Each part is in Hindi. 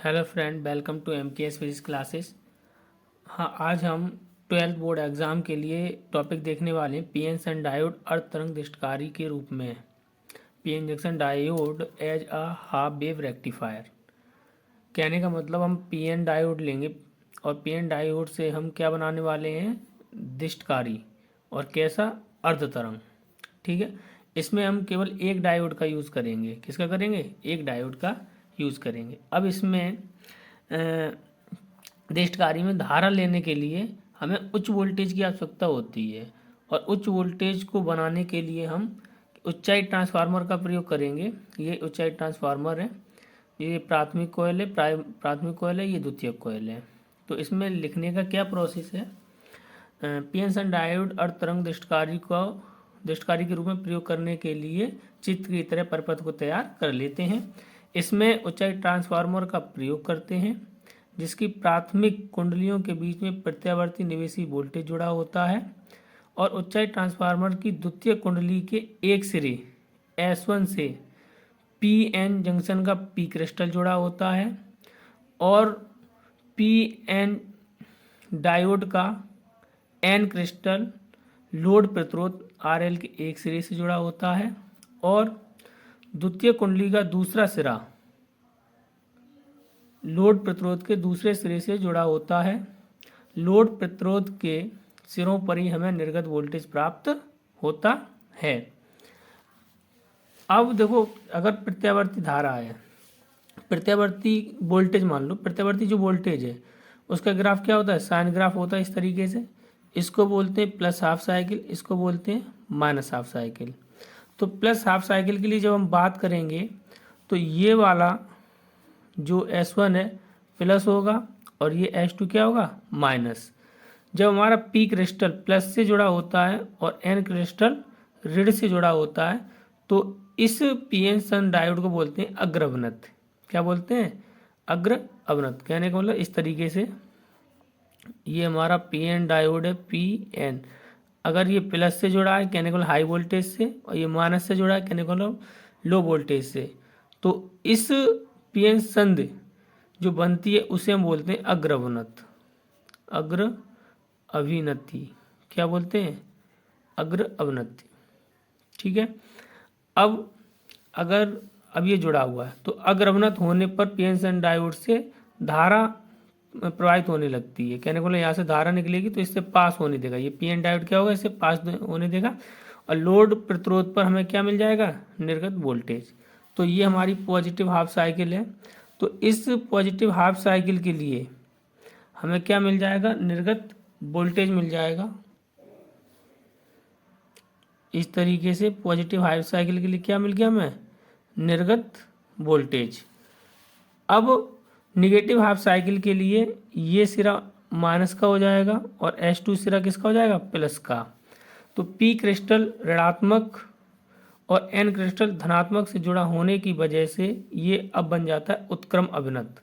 Hello friend, welcome to MKS physics classes. हाँ, आज हम 12th बोर्ड एग्ज़ाम के लिए टॉपिक देखने वाले हैं पीएन जंक्शन डायोड अर्ध तरंग दृष्टिकारी के रूप में। PN junction diode as a half wave rectifier. कहने का मतलब हम पीएन डायोड लेंगे और पीएन डायोड से हम क्या बनाने वाले हैं, दृष्टिकारी। और कैसा, अर्ध तरंग। ठीक है, इसमें हम केवल एक डायोड का यूज़ करेंगे। किसका करेंगे? एक डायोड का यूज़ करेंगे। अब इसमें दृष्टिकारी में धारा लेने के लिए हमें उच्च वोल्टेज की आवश्यकता होती है, और उच्च वोल्टेज को बनाने के लिए हम ऊंचाई ट्रांसफार्मर का प्रयोग करेंगे। ये ऊंचाई ट्रांसफार्मर है, ये प्राथमिक कॉइल है, प्राथमिक कॉइल है, ये द्वितीयक कॉइल है। तो इसमें लिखने का क्या प्रोसेस है? पीएन जंक्शन डायोड अर्ध तरंग दृष्टिकारी के रूप में प्रयोग करने के लिए चित्र की तरह परिपथ को तैयार कर लेते हैं। इसमें ऊंचाई ट्रांसफार्मर का प्रयोग करते हैं, जिसकी प्राथमिक कुंडलियों के बीच में प्रत्यावर्ती निवेशी वोल्टेज जुड़ा होता है, और ऊंचाई ट्रांसफार्मर की द्वितीय कुंडली के एक सिरे S1 से पीएन जंक्शन का पी क्रिस्टल जुड़ा होता है, और पीएन डायोड का एन क्रिस्टल लोड प्रतिरोध RL के एक सिरे से जुड़ा होता है, और द्वितीय कुंडली का दूसरा सिरा लोड प्रतिरोध के दूसरे सिरे से जुड़ा होता है। लोड प्रतिरोध के सिरों पर ही हमें निर्गत वोल्टेज प्राप्त होता है। अब देखो, अगर प्रत्यावर्ती धारा है, प्रत्यावर्ती वोल्टेज मान लो, प्रत्यावर्ती जो वोल्टेज है उसका ग्राफ क्या होता है? साइन ग्राफ होता है इस तरीके से। इसको बोलते हैं प्लस हाफ साइकिल, इसको बोलते हैं माइनस हाफ साइकिल। तो प्लस हाफ साइकिल के लिए जब हम बात करेंगे तो ये वाला जो S1 है प्लस होगा, और ये S2 क्या होगा? माइनस। जब हमारा पी क्रिस्टल प्लस से जुड़ा होता है और एन क्रिस्टल ऋण से जुड़ा होता है, तो इस पीएन जंक्शन डायोड को बोलते हैं अग्र अवनत। क्या बोलते हैं? अग्र अवनत। कहने का मतलब इस तरीके से, ये हमारा पीएन डायोड है, पीएन। अगर ये प्लस से जुड़ा है कहने को मतलब हाई वोल्टेज से, और ये माइनस से जुड़ा है कहने को मतलब लो वोल्टेज से, तो इस पीएन संध जो बनती है उसे हम बोलते हैं अग्र अवनत, अग्र अभिनति। क्या बोलते हैं? अग्र अवनति। ठीक है। अब ये जुड़ा हुआ है, तो अग्र अवनत होने पर पीएन जंक्शन डायोड से धारा प्रवाहित होने लगती है। कहने को मतलब यहाँ से धारा निकलेगी तो इससे पास होने देगा। ये पीएन डायोड क्या होगा? इससे पास होने देगा, और लोड प्रतिरोध पर हमें क्या मिल जाएगा? निर्गत वोल्टेज। तो ये हमारी पॉजिटिव हाफ साइकिल है। तो इस पॉजिटिव हाफ साइकिल के लिए हमें क्या मिल जाएगा? निर्गत वोल्टेज मिल जाएगा। इस तरीके से पॉजिटिव हाफ साइकिल के लिए क्या मिल गया हमें? निर्गत वोल्टेज। अब निगेटिव हाफ साइकिल के लिए ये सिरा माइनस का हो जाएगा, और S2 सिरा किसका हो जाएगा? प्लस का। तो P क्रिस्टल ऋणात्मक और N क्रिस्टल धनात्मक से जुड़ा होने की वजह से ये अब बन जाता है उत्क्रम अभिनत।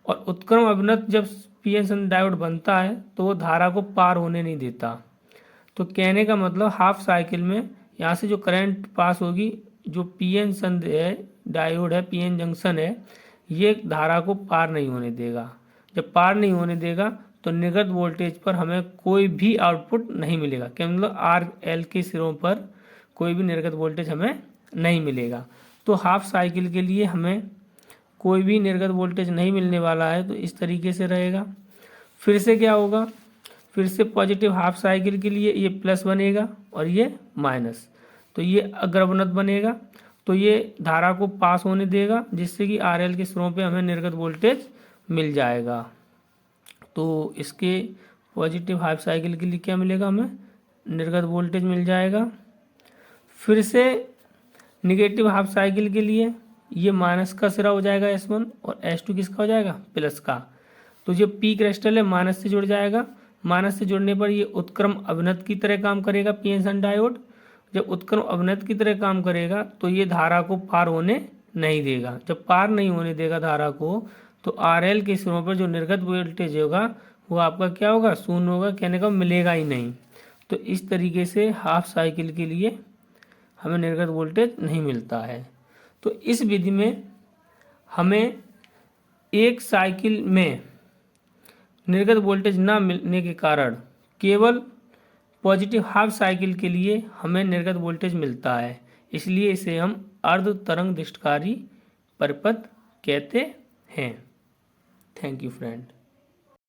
और उत्क्रम अभिनत जब पीएन जंक्शन डायोड बनता है तो वो धारा को पार होने नहीं देता। तो कहने का मतलब हाफ साइकिल में यहाँ से जो करंट पास होगी, जो पीएन जंक्शन है, डायोड है, पीएन जंक्शन है, ये धारा को पार नहीं होने देगा। जब पार नहीं होने देगा तो निर्गत वोल्टेज पर हमें कोई भी आउटपुट नहीं मिलेगा। क्या मतलब? RL के सिरों पर कोई भी निर्गत वोल्टेज हमें नहीं मिलेगा। तो हाफ साइकिल के लिए हमें कोई भी निर्गत वोल्टेज नहीं मिलने वाला है, तो इस तरीके से रहेगा। फिर से क्या होगा? फिर से पॉजिटिव हाफ साइकिल के लिए ये प्लस बनेगा और ये माइनस, तो ये अग्रवनत बनेगा। तो ये धारा को पास होने देगा, जिससे कि RL के सिरों पे हमें निर्गत वोल्टेज मिल जाएगा। तो इसके पॉजिटिव हाफ साइकिल के लिए क्या मिलेगा? हमें निर्गत वोल्टेज मिल जाएगा। फिर से निगेटिव हाफ साइकिल के लिए ये माइनस का सिरा हो जाएगा S1, और S2 किसका हो जाएगा? प्लस का। तो जो पी क्रिस्टल है माइनस से जुड़ जाएगा। माइनस से जुड़ने पर ये उत्क्रम अवनत की तरह काम करेगा पीएन जंक्शन डायोड। जब उत्क्रम अवनत की तरह काम करेगा तो ये धारा को पार होने नहीं देगा। जब पार नहीं होने देगा धारा को, तो RL के सिरों पर जो निर्गत वोल्टेज होगा वो आपका क्या होगा? शून्य होगा। कहने का मिलेगा ही नहीं। तो इस तरीके से हाफ साइकिल के लिए हमें निर्गत वोल्टेज नहीं मिलता है। तो इस विधि में हमें एक साइकिल में निर्गत वोल्टेज न मिलने के कारण केवल पॉजिटिव हाफ साइकिल के लिए हमें निर्गत वोल्टेज मिलता है, इसलिए इसे हम अर्ध तरंग दृष्टिकारी परिपथ कहते हैं। Thank you friend.